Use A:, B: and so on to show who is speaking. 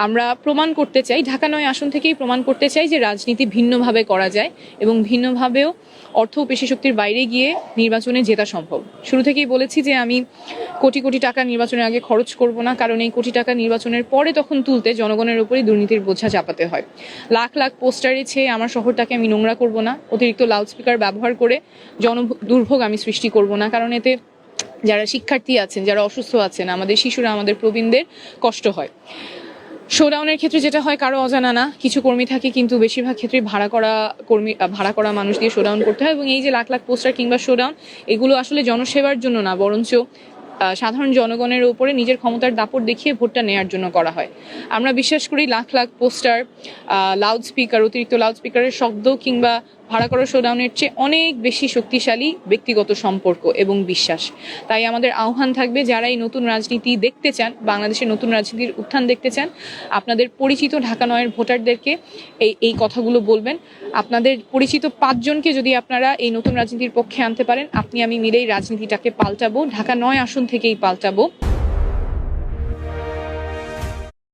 A: আমরা প্রমাণ করতে চাই, ঢাকা ৯ আসন থেকেই প্রমাণ করতে চাই যে রাজনীতি ভিন্নভাবে করা যায় এবং ভিন্নভাবেও অর্থ ও পেশি শক্তির বাইরে গিয়ে নির্বাচনে জেতা সম্ভব। শুরু থেকেই বলেছি যে আমি কোটি কোটি টাকা নির্বাচনের আগে খরচ করব না, কারণ এই কোটি টাকা নির্বাচনের পরে তখন তুলতে জনগণের উপরই দুর্নীতির বোঝা চাপাতে হয়। লাখ লাখ পোস্টারে ছেয়ে আমার শহরটাকে আমি নোংরা করব না, অতিরিক্ত লাউডস্পিকার ব্যবহার করে দুর্ভোগ আমি সৃষ্টি করব না, কারণ এতে যারা শিক্ষার্থী আছেন, যারা অসুস্থ আছেন, আমাদের শিশুরা, আমাদের প্রবীণদের কষ্ট হয়। শোডাউনের ক্ষেত্রে যেটা হয় কারো অজানা না, কিছু কর্মী থাকে কিন্তু বেশিরভাগ ক্ষেত্রে ভাড়া করা মানুষ দিয়ে শোডাউন করতে হয়। এবং এই যে লাখ লাখ পোস্টার কিংবা শোডাউন, এগুলো আসলে জনসেবার জন্য না, বরঞ্চ সাধারণ জনগণের উপরে নিজের ক্ষমতার দাপট দেখিয়ে ভোটটা নেয়ার জন্য করা হয়। আমরা বিশ্বাস করি লাখ লাখ পোস্টার, অতিরিক্ত লাউডস্পিকারের শব্দ কিংবা ভাড়া করা শোডাউনের চেয়ে অনেক বেশি শক্তিশালী ব্যক্তিগত সম্পর্ক এবং বিশ্বাস। তাই আমাদের আহ্বান থাকবে, যারা এই নতুন রাজনীতি দেখতে চান, বাংলাদেশের নতুন রাজনীতির উত্থান দেখতে চান, আপনাদের পরিচিত ঢাকা ৯-এর ভোটারদেরকে এই কথাগুলো বলবেন। আপনাদের পরিচিত ৫ জনকে যদি আপনারা এই নতুন রাজনীতির পক্ষে আনতে পারেন, আপনি আমি মিলেই রাজনীতিটাকে পাল্টাবো, ঢাকা ৯ আসন থেকেই পাল্টাবো।